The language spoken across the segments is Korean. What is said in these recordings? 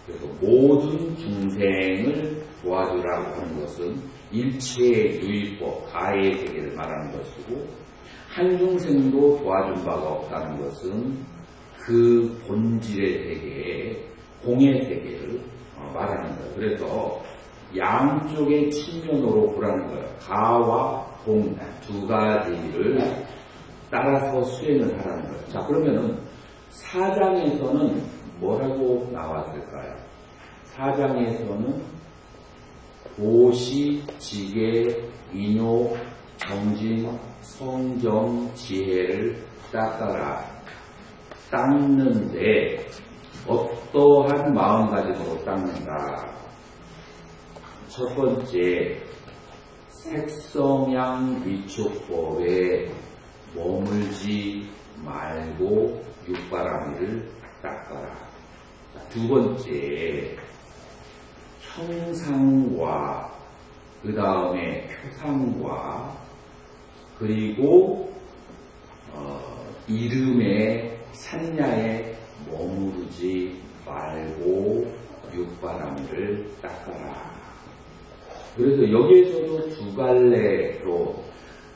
그래서 모든 중생을 도와주라고 하는 것은 일체의 유의법, 가해의 세계를 말하는 것이고, 한 중생도 도와준 바가 없다는 것은 그 본질의 세계, 공의 세계를 말하는 거예요. 그래서 양쪽의 측면으로 보라는 거예요. 가와 공 두 가지를 따라서 수행을 하라는 거예요. 자, 그러면은 사장에서는 뭐라고 나왔을까요? 사장에서는 도시, 지계, 인요, 정진, 성정, 지혜를 닦아라. 닦는데 어떠한 마음가짐으로 닦는다. 첫 번째, 색성양 위촉법에 머물지 말고 육바라밀을 닦아라. 두 번째, 형상과 그 다음에 표상과 그리고 이름의 산야에 머무르지 말고 육바라밀을 닦아라. 그래서 여기에서도 두 갈래로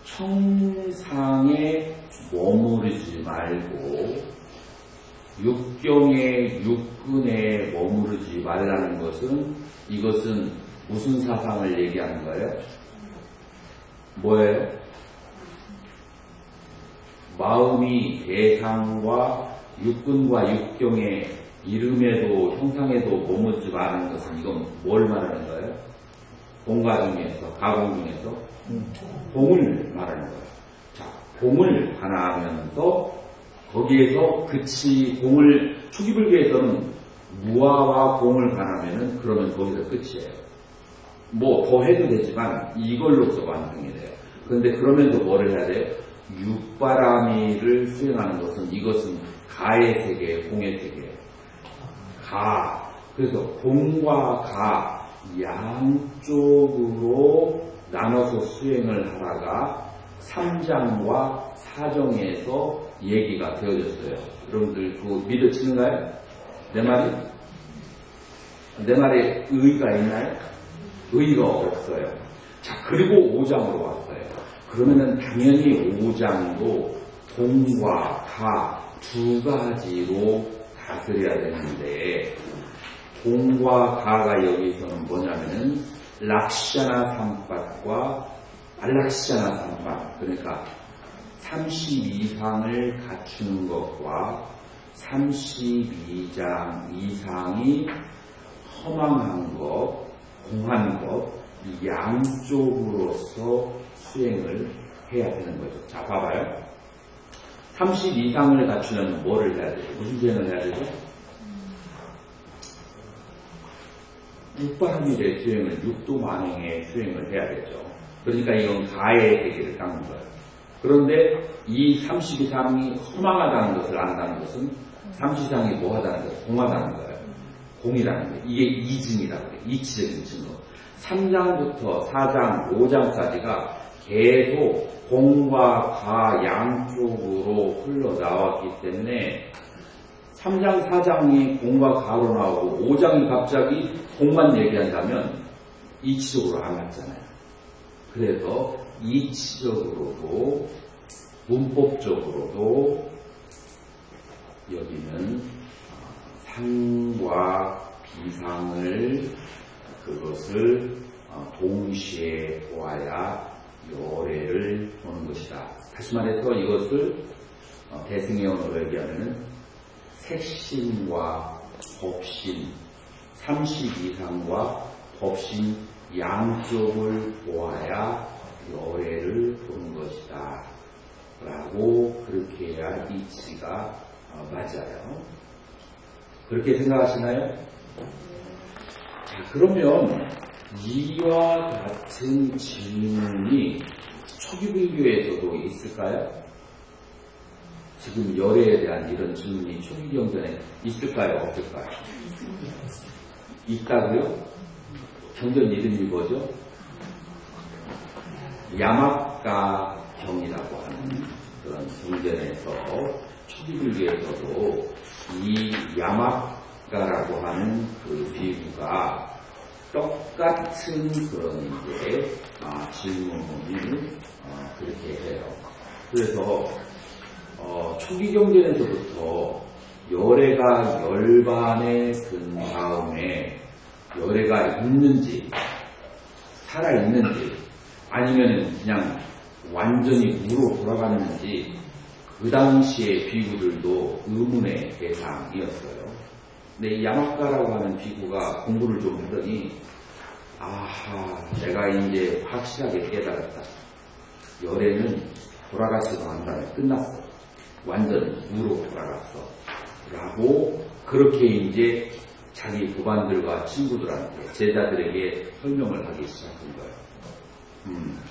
청상에 머무르지 말고 육경의 육근에 머무르지 말라는 것은 이것은 무슨 사상을 얘기하는 거예요? 뭐예요? 마음이 대상과 육근과 육경의 이름에도 형상에도 머무르지 말라는 것은 이건 뭘 말하는 거예요? 공가 중에서, 가공 중에서 공을 말하는 거예요. 자, 공을 관하면서 거기에서 공을 초기불교에서는 무아와 공을 관하면은 그러면 거기서 끝이에요. 뭐 더 해도 되지만 이걸로서 완성이 돼요. 그런데 그러면서 뭐를 해야 돼요? 육바라밀을 수행하는 것은 이것은 가의 세계예요, 공의 세계예요. 가. 그래서 공과 가 양쪽으로 나눠서 수행을 하다가 3장과 4정에서 얘기가 되어졌어요. 여러분들 그거 믿어지는가요? 내 말에 의의가 있나요? 의의가 없어요. 자, 그리고 5장으로 왔어요. 그러면은 당연히 5장도 공과 가 두 가지로 다스려야 되는데, 공과 가가 여기서는 뭐냐면은 락샤나 삼밥과 알락샤나 삼밥, 그러니까 32상을 갖추는 것과 32장 이상이 허망한 것, 공한 것, 이 양쪽으로서 수행을 해야 되는 거죠. 자, 봐봐요. 32상을 갖추려면 뭐를 해야 되죠? 무슨 수행을 해야 되죠? 육바라밀의 수행을, 육도만행의 수행을 해야 되죠. 그러니까 이건 가의 세계를 닦는 거예요. 그런데 이 32상이 허망하다는 것을 안다는 것은 32상이 뭐하다는 거예요? 공하다는 거예요. 공이라는 거예요. 이게 이증이라고 해요. 이치적인 증거. 3장부터 4장, 5장까지가 계속 공과 가 양쪽으로 흘러나왔기 때문에 3장, 4장이 공과 가로 나오고 5장이 갑자기 공만 얘기한다면 이치적으로 안 맞잖아요. 그래서 이치적으로도 문법적으로도 여기는 상과 비상을 그것을 동시에 보아야 요래를 보는 것이다. 다시 말해서 이것을 대승의언어로 얘기하면 색신과 법신, 32상과 법신 양쪽을 보아야 요래를 보는 것이다. 라고 그렇게 해야 이치가 맞아요. 그렇게 생각하시나요? 자, 그러면 이와 같은 질문이 초기불교에서도 있을까요? 지금 열애에 대한 이런 질문이 초기경전에 있을까요? 없을까요? 있다고요? 경전 이름이 뭐죠? 야막가경이라고 하는 그런 경전에서 초기불교에서도 이 야막, 야마가라고 하는 그 비구가 똑같은 그런 이제 질문을 그렇게 해요. 그래서 초기 경전에서부터 열애가 열반에 든 다음에 열애가 있는지 살아있는지 아니면 그냥 완전히 무로 돌아가는지 그 당시의 비구들도 의문의 대상이었어요. 근데 이 야마가라고 하는 비구가 공부를 좀 하더니 아하, 내가 이제 확실하게 깨달았다. 열애는 돌아가지도 않은 다음에 끝났어. 완전 무로 돌아갔어. 라고 그렇게 이제 자기 부반들과 친구들한테 제자들에게 설명을 하기 시작한 거예요.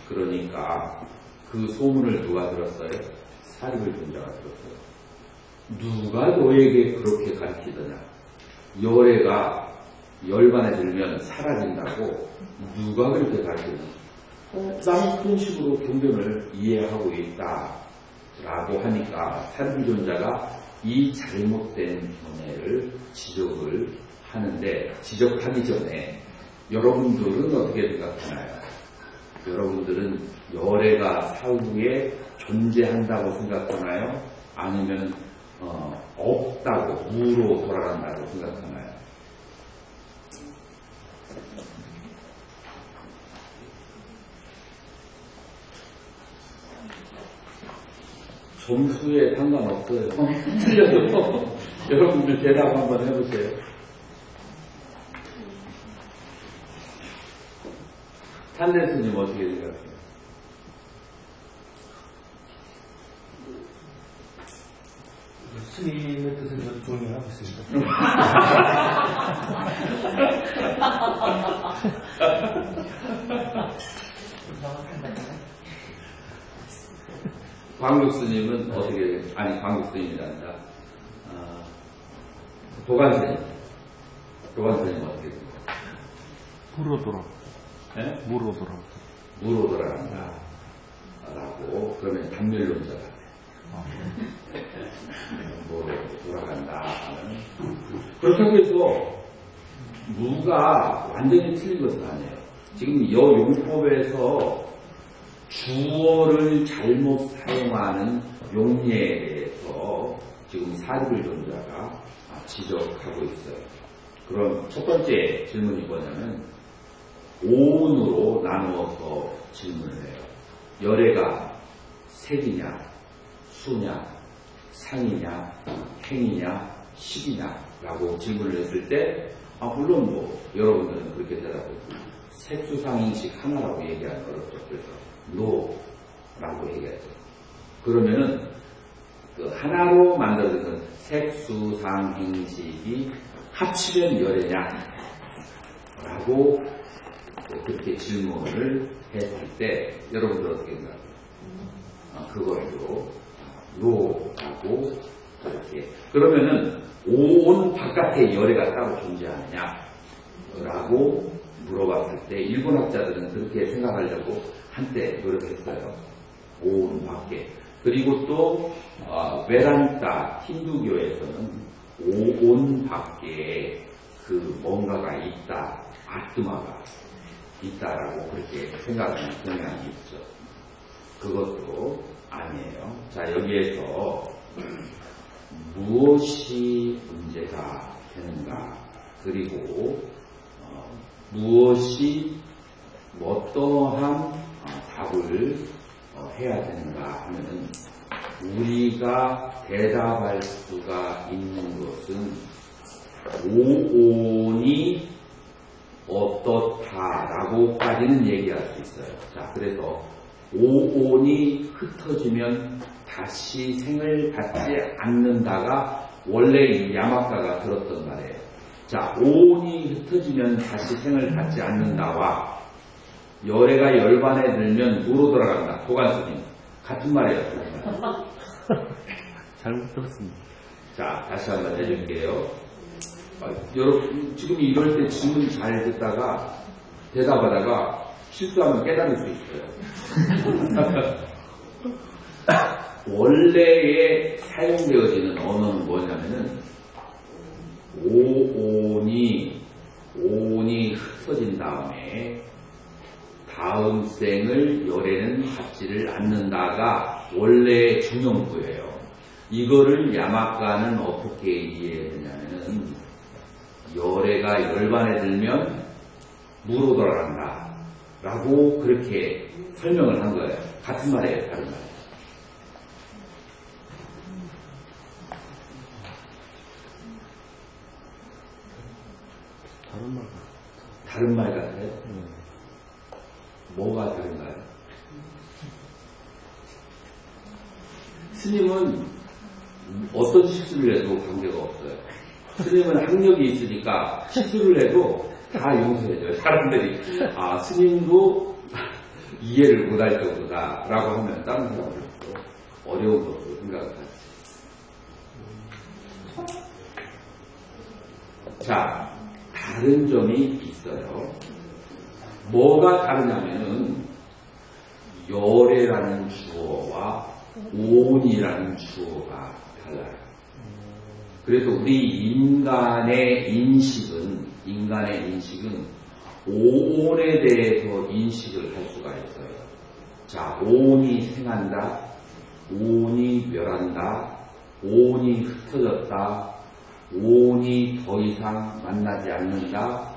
그러니까 그 소문을 누가 들었어요? 사리불 존자가 들었어요. 누가 너에게 그렇게 가르치더냐? 열애가 열반에 들면 사라진다고 누가 그렇게 가르치더냐? 나는 그런 식으로 경전을 이해하고 있다 라고 하니까 사리불 존자가 이 잘못된 견해를 지적을 하는데, 지적하기 전에 여러분들은 어떻게 생각하나요? 여러분들은 열애가 사후에 존재한다고 생각하나요? 아니면 없다고, 무로 돌아간다고 생각하나요? 점수에 상관없어요. 틀려도 여러분들 대답 한번 해보세요. 탄대스님 어떻게 생각해요? 스님의 뜻은 저도 존중하고 있습니다. 광국스님은 어떻게, 아니, 광국스님이란다. 도관스님. 도관스님 어떻게 생각해요? 무로 돌아. 네? 무로 돌아. 무로 돌아간다. 라고, 그러면 단멸론자 같아요. 무로 돌아간다 하는. 그렇다고 해서, 무가 완전히 틀린 것은 아니에요. 지금 여용법에서 주어를 잘못 사용하는 용례에 대해서 지금 사리불 존자가 지적하고 있어요. 그럼 첫 번째 질문이 뭐냐면 오운으로 나누어서 질문을 해요. 열애가 색이냐, 수냐, 상이냐, 행이냐, 식이냐 라고 질문을 했을 때 물론 뭐 여러분들은 그렇게 대답해요. 색수상인식 하나라고 얘기하는 어렵죠. 그래서 노라고 얘기하죠. 그러면은 그 하나로 만들어진 색수상행식이 합치면 열애냐? 라고 그렇게 질문을 했을 때 여러분들 어떻게 생각해요? 그걸로 노라고 그렇게. 그러면은 온 바깥에 열애가 따로 존재하느냐? 라고 물어봤을 때 일본학자들은 그렇게 생각하려고 한때 노력했어요. 온 밖에. 그리고 또 베란타 힌두교에서는 온 밖에 그 뭔가가 있다, 아트마가 있다라고 그렇게 생각하는 경향이 있죠. 그것도 아니에요. 자, 여기에서 무엇이 문제가 되는가, 그리고 무엇이 어떠한 답을 해야 되는가 하면은 우리가 대답할 수가 있는 것은 오온이 어떻다라고까지는 얘기할 수 있어요. 자, 그래서 오온이 흩어지면 다시 생을 갖지 않는다가 원래 이 야마가가 들었던 말이에요. 자, 오온이 흩어지면 다시 생을 갖지 않는다와 열애가 열반에 들면 무로 돌아간다. 도관스님 같은 말이에요. 잘못 들었습니다. 자, 다시 한번 해줄게요. 여러분 지금 이럴 때 질문 잘 듣다가 대답하다가 실수하면 깨달을 수 있어요. 원래에 사용되어지는 언어는 뭐냐면은 오온이 흩어진 다음에 다음 생을 열에는 받지를 않는다가 원래 중용구예요. 이거를 야막가는 어떻게 이해했냐면은 열애가 열반에 들면 무로 돌아간다 라고 그렇게 설명을 한 거예요. 같은 말이에요, 다른 말. 다른 말 같아요? 뭐가 다른가요? 스님은 어떤 실수를 해도 관계가 없어요. 스님은 학력이 있으니까 실수를 해도 다 용서해줘요. 사람들이 스님도 이해를 못할 정도다 라고 하면 다른 사람들도 어려운 것도 생각을 하죠. 자, 다른 점이 있어요. 뭐가 다르냐면은 열애라는 주어와 오온이라는 주어가 달라요. 그래서 우리 인간의 인식은 오온에 대해서 인식을 할 수가 있어요. 자, 오온이 생한다, 오온이 멸한다, 오온이 흩어졌다, 오온이 더 이상 만나지 않는다,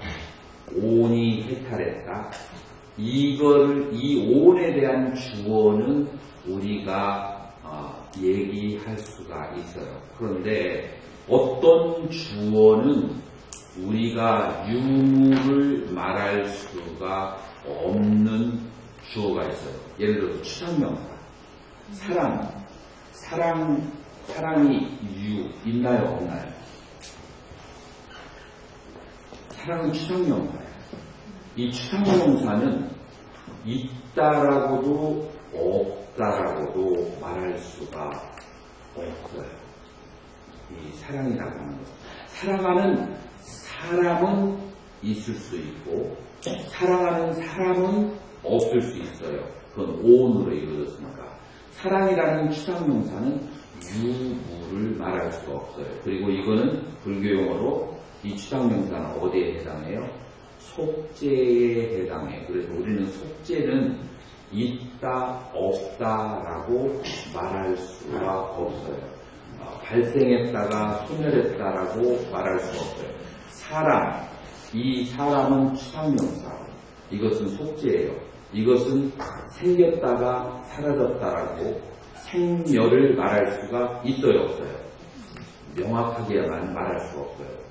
오온이 해탈했다. 이 오온에 대한 주어는 우리가 얘기할 수가 있어요. 그런데 어떤 주어는 우리가 유무를 말할 수가 없는 주어가 있어요. 예를 들어서 추상명사. 사랑이 있나요, 없나요? 사랑은 추상명사예요. 이 추상명사는 있다라고도 없다라고도 말할 수가 없어요. 이 사랑이라고 하는 것. 사랑하는 사람은 있을 수 있고 사랑하는 사람은 없을 수 있어요. 그건 오온으로 이루어졌으니까. 사랑이라는 추상명사는 유무를 말할 수가 없어요. 그리고 이거는 불교용어로 이 추상명사는 어디에 해당해요? 속죄에 해당해요. 그래서 우리는 속죄는 있다, 없다라고 말할 수가 없어요. 발생했다가 소멸했다라고 말할 수가 없어요. 이 사람은 추상명사. 이것은 속죄예요. 이것은 생겼다가 사라졌다라고 생멸을 말할 수가 있어요, 없어요? 명확하게만 말할 수가 없어요.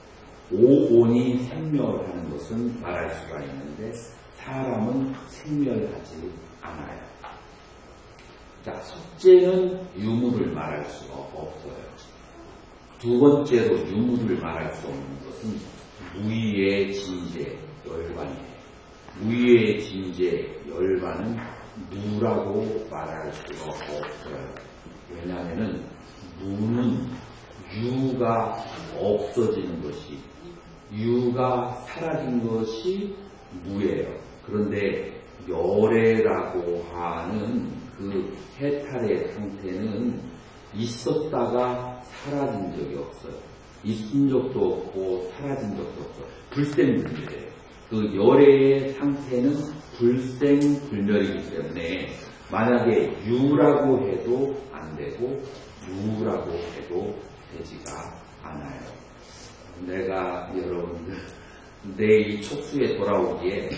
오온이 생멸하는 것은 말할 수가 있는데 사람은 생멸하지 않아요. 자, 속죄는 유무를 말할 수가 없어요. 두 번째로 유무를 말할 수 없는 것은 무의의 진재, 열반이에요. 무의의 진재, 열반은 무라고 말할 수가 없어요. 왜냐하면 무는 유가 없어지는 것이, 유가 사라진 것이 무예요. 그런데 열애라고 하는 그 해탈의 상태는 있었다가 사라진 적이 없어요. 있은 적도 없고 사라진 적도 없어요. 불생불멸이에요. 그 열애의 상태는 불생불멸이기 때문에 만약에 유라고 해도 안 되고 무라고 해도 되지가 않아요. 내가 여러분들 내 이 촉수에 돌아오기에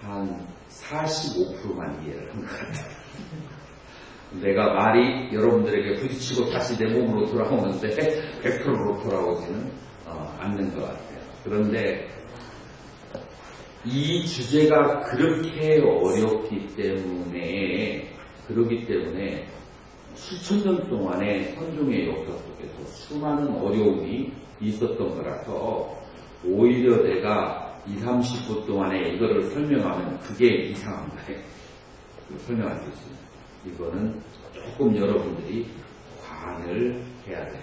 한 45%만 이해를 한 것 같아요. 내가 말이 여러분들에게 부딪히고 다시 내 몸으로 돌아오는데 100%로 돌아오지는 않는 것 같아요. 그런데 이 주제가 그렇게 어렵기 때문에 수천 년 동안의 선종의 역사 속에서 수많은 어려움이 있었던 거라서 오히려 내가 20-30분 동안에 이거를 설명하면 그게 이상한 거예요. 설명할 수 있습니다. 이거는 조금 여러분들이 관을 해야 돼요.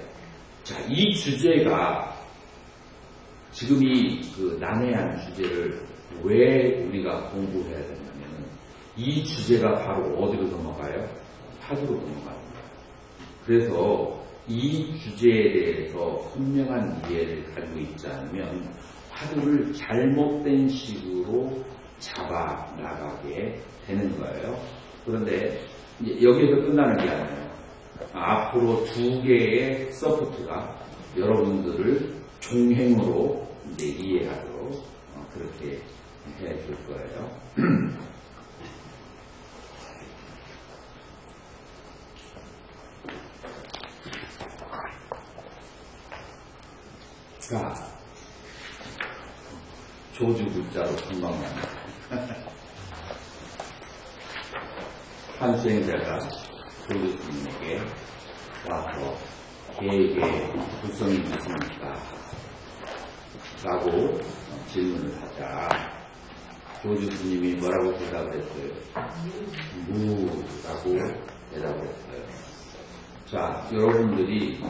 자, 이 주제가 지금 그 난해한 주제를 왜 우리가 공부해야 되냐면 이 주제가 바로 어디로 넘어가요? 화두로 넘어갑니다. 그래서 이 주제에 대해서 선명한 이해를 가지고 있지 않으면 화두를 잘못된 식으로 잡아 나가게 되는 거예요. 그런데 이제 여기서 끝나는 게 아니에요. 앞으로 2개의 서포트가 여러분들을 종행으로 이제 이해하도록 그렇게 해줄 거예요. 자, 조주 글자로 금방만 한 수행자가 조주 스님에게 와서 개에게 불성이 있습니까? 라고 질문을 하자 조주 스님이 뭐라고 대답을 했어요? 무라고 대답을 했어요. 자, 여러분들이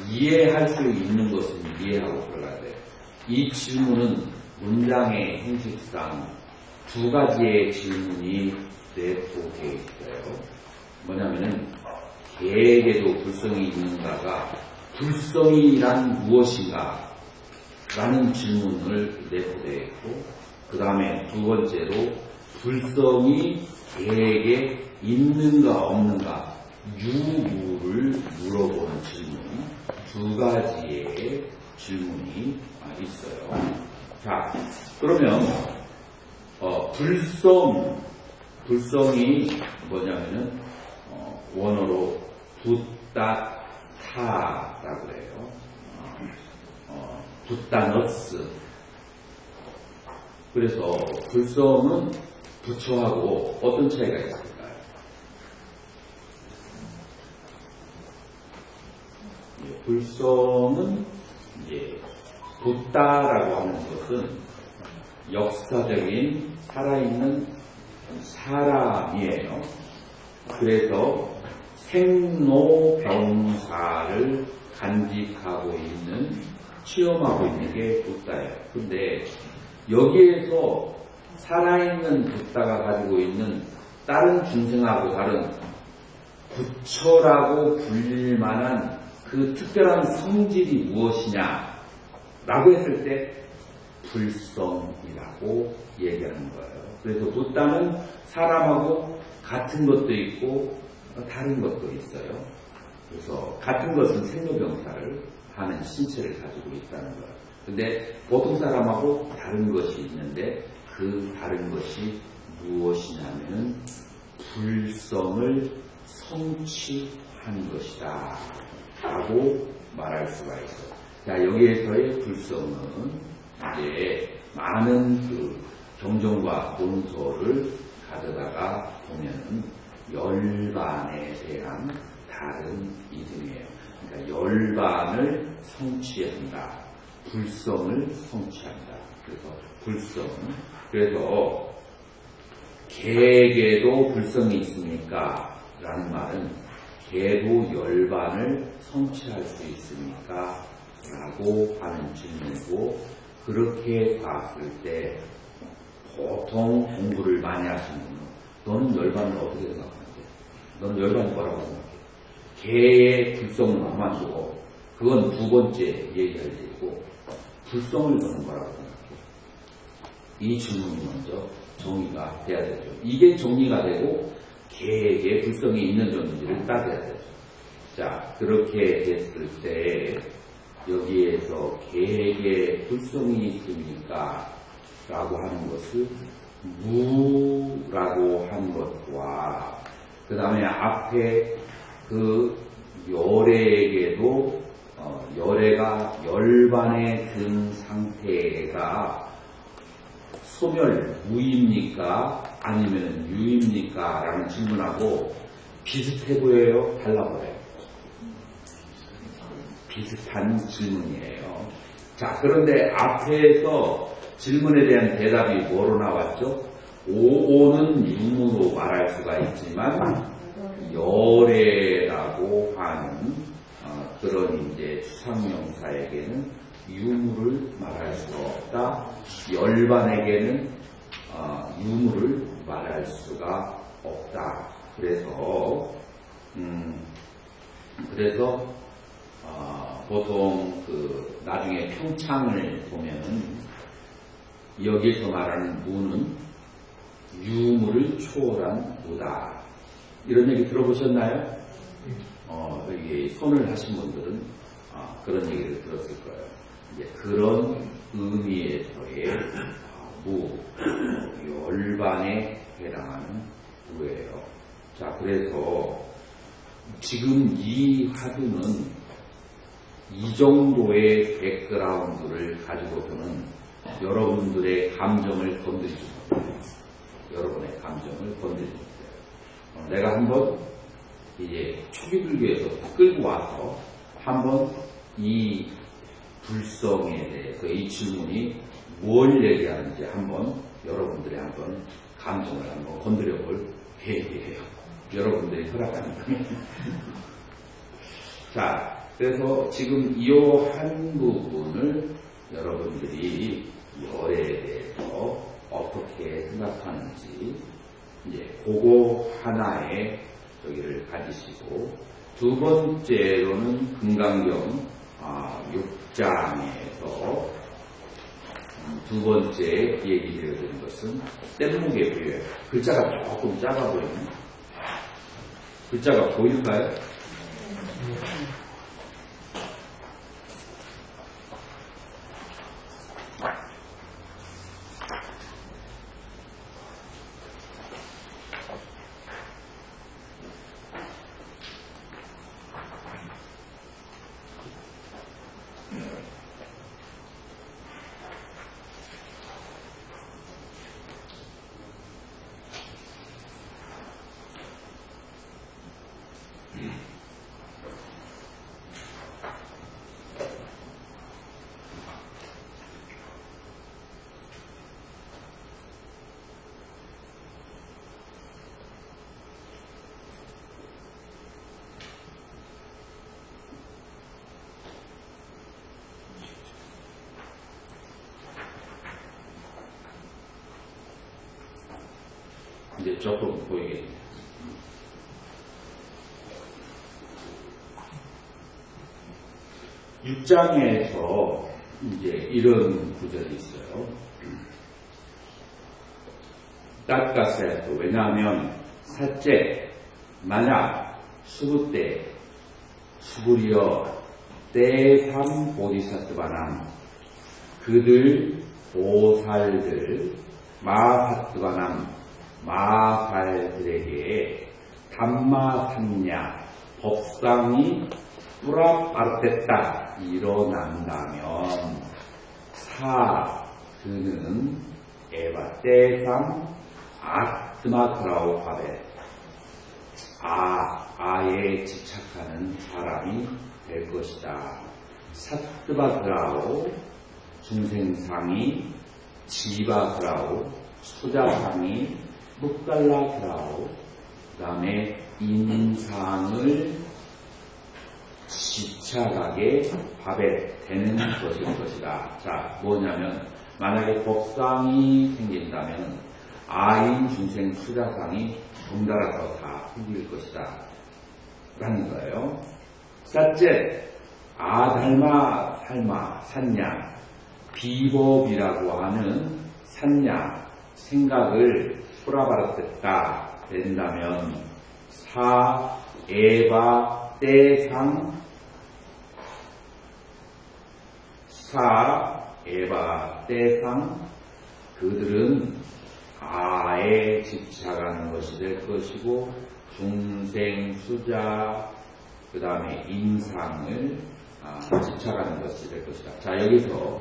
이해할 수 있는 것은 이해하고 들어가야 돼요. 이 질문은 문장의 형식상 2가지의 질문이 내포되어 있어요. 뭐냐면은 개에게도 불성이 있는가가 불성이란 무엇인가 라는 질문을 내포되어 있고 그 다음에 2번째로 불성이 개에게 있는가 없는가 유무를 물어보는 질문 2가지의 질문이 있어요. 자, 그러면 불성이 뭐냐면은 원어로 붓다타라고 해요. 붓다너스. 그래서 불성은 부처하고 어떤 차이가 있을까요? 불성은 이제 붓다라고 하는 것은 역사적인 살아있는 사람이에요. 그래서 생로병사를 간직하고 있는, 체험하고 있는 게 붓다예요. 근데 여기에서 살아있는 붓다가 가지고 있는 다른 중생하고 다른 부처라고 불릴 만한 그 특별한 성질이 무엇이냐 라고 했을 때 불성이라고 얘기하는 거예요. 그래서 붓다는 사람하고 같은 것도 있고 다른 것도 있어요. 그래서 같은 것은 생로병사를 하는 신체를 가지고 있다는 거예요. 근데 보통 사람하고 다른 것이 있는데 그 다른 것이 무엇이냐면은 불성을 성취한 것이다 라고 말할 수가 있어요. 자, 여기에서의 불성은 이제 많은 그 경전과 논소를 가져다가 보면은 열반에 대한 다른 이름이에요. 그러니까 열반을 성취한다. 불성을 성취한다. 그래서 불성. 그래서 개에게도 불성이 있습니까? 라는 말은 개도 열반을 성취할 수 있습니까? 라고 하는 질문이고, 그렇게 봤을 때 보통 공부를 많이 하시는 분은 너는 열반을 어떻게 생각하는데? 너는 열반이 뭐라고 생각해? 개의 불성을 그만두고 그건 2번째 얘기할 일이고 불성을 너는 뭐라고 생각해? 이 질문이 먼저 정의가 돼야 되죠. 이게 정리가 되고 개에게 불성이 있는 존재를 따져야 되죠. 자, 그렇게 됐을 때 여기에서 개에게 불성이 있습니까? 라고 하는 것을 무라고 한 것과 그 다음에 앞에 그 열애에게도 열애가 열반에 든 상태가 소멸 무입니까? 아니면 유입니까? 라는 질문하고 비슷해 보여요? 달라 보여요? 비슷한 질문이에요. 자, 그런데 앞에서 질문에 대한 대답이 뭐로 나왔죠? 오오는 유무로 말할 수가 있지만 열애라고 하는 그런 이제 추상명사에게는 유무를 말할 수가 없다. 열반에게는 유무를 말할 수가 없다. 그래서 그래서 보통 나중에 평창을 보면은 여기서 말하는 무는 유무를 초월한 무다. 이런 얘기 들어보셨나요? 여기 손을 하신 분들은 그런 얘기를 들었을 거예요. 이제 그런 의미에서의 무, 열반에 해당하는 무예요. 자, 그래서 지금 이 화두는 이 정도의 백그라운드를 가지고서는 여러분들의 감정을 건드리지 못해요. 여러분의 감정을 건드리지 못해요. 내가 한번 이제 초기불교에서 끌고 와서 한번 이 불성에 대해서 이 질문이 뭘 얘기하는지 한번 여러분들의 한번 감정을 한번 건드려 볼 계획이에요. 여러분들이 허락하니까. 자, 그래서 지금 이 한 부분을 여러분들이 열에 대해서 어떻게 생각하는지 이제 그거 하나의 저기를 가지시고, 두 번째로는 금강경 6장에서 두 번째 얘기 드려드린 것은 뗏목의 비유예요. 글자가 조금 작아 보이는, 글자가 보일까요? 이제 조금 보이겠네요. 육장에서 이제 이런 구절이 있어요. 닦았어요. 왜냐하면 삿째 만약 수부 때 수부리여 때삼 보디사트바남 그들 보살들 마사트바남 마살들에게 담마삼냐 법상이 뿌라빠르됐다 일어난다면 그는 에바 때상 아트마크라우 하베 아에 집착하는 사람이 될 것이다. 사트바그라우 중생상이 지바그라우 수자상이 묵갈라그라우 그 다음에 인상을 집착하게 밥에 되는 것일 것이다. 자, 뭐냐면 만약에 법상이 생긴다면 아인 중생 수자상이 덩달아서 다 생길 것이다 라는 거예요. 삿째 아달마 살마 산냐 비법이라고 하는 산냐 생각을 풀어버렸다 된다면 에바 때상 에바 때상 그들은 아에 집착하는 것이 될 것이고 중생 수자 그 다음에 인상을 집착하는 것이 될 것이다. 자, 여기서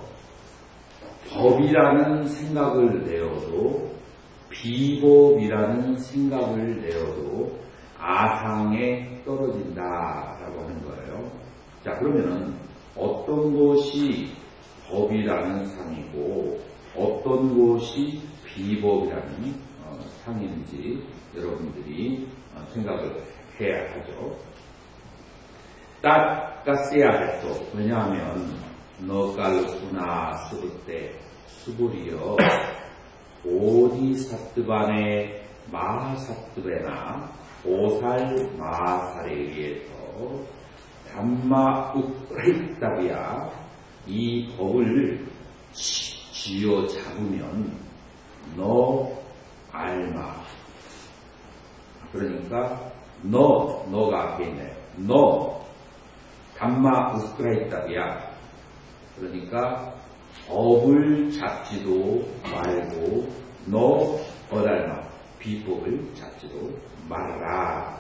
법이라는 생각을 내어도 비법이라는 생각을 내어도 아상에 떨어진다라고 하는 거예요. 자, 그러면은 어떤 것이 법이라는 상이고 어떤 것이 비법이라는 상인지 여러분들이 생각을 해야 하죠. 닦았어야 했죠. 왜냐하면 너깔구나 수불 때 수불이여 보디사트반의 마사트베나 보살 마살에 의해서 담마 우크라이타비야. 이 법을 쥐어 잡으면 너 알마. 그러니까 너가 앞에 있네. 너 담마 우크라이타비야. 그러니까 법을 잡지도 말고 너 어달마. 비법을 잡지도 말아라.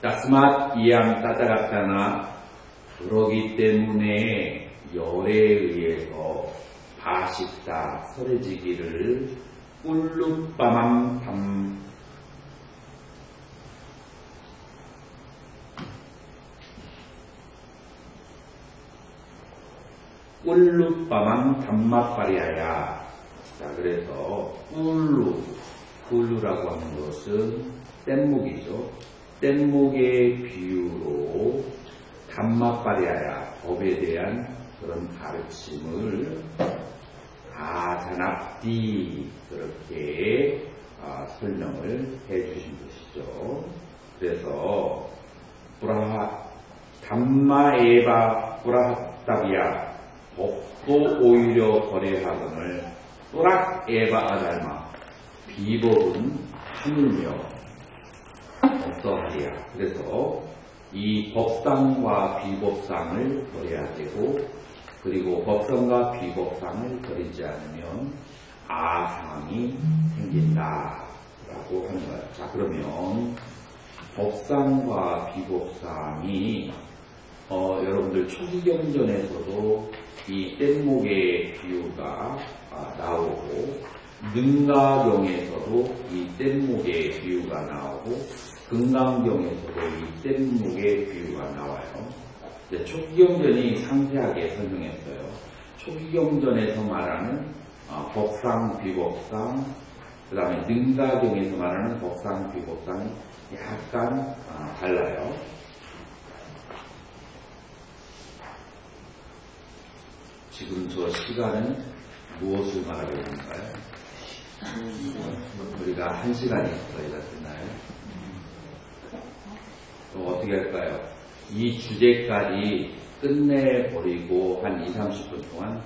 따스맛 이양 따다갔다나. 그러기 때문에 열에 의해서 바식다 설해지기를 꿀룻빠망 담맛바리아야. 자, 그래서 꿀루라고 하는 것은 뗏목이죠. 뗏목의 비유로 담맛바리아야. 법에 대한 그런 가르침을 아자납디 그렇게 설명을 해주신 것이죠. 그래서 담마에바 뿌라합답이야. 법도 오히려 거래하거늘 또락 에바 아달마. 비법은 하물며 어떠하리야. 그래서 이 법상과 비법상을 버려야 되고, 그리고 법상과 비법상을 버리지 않으면 아상이 생긴다라고 하는 거예요. 자, 그러면 법상과 비법상이 여러분들 초기경전에서도 이 뗏목의 비유가 나오고, 능가경에서도 이 뗏목의 비유가 나오고, 금강경에서도 이 뗏목의 비유가 나와요. 이제 초기경전이 상세하게 설명했어요. 초기경전에서 말하는 법상, 비법상, 그 다음에 능가경에서 말하는 법상, 비법상이 약간 달라요. 지금 저 시간은 무엇을 말하고 있는가요? 우리가 1시간이 거의가 됐나요? 또 어떻게 할까요? 이 주제까지 끝내버리고 한 20-30분 동안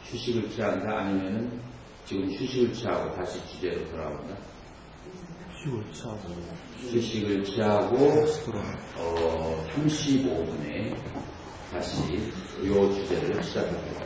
휴식을 취한다? 아니면은 지금 휴식을 취하고 다시 주제로 돌아온다? 휴식을 취하고 35분에 다시 이 주제를 시작합니다.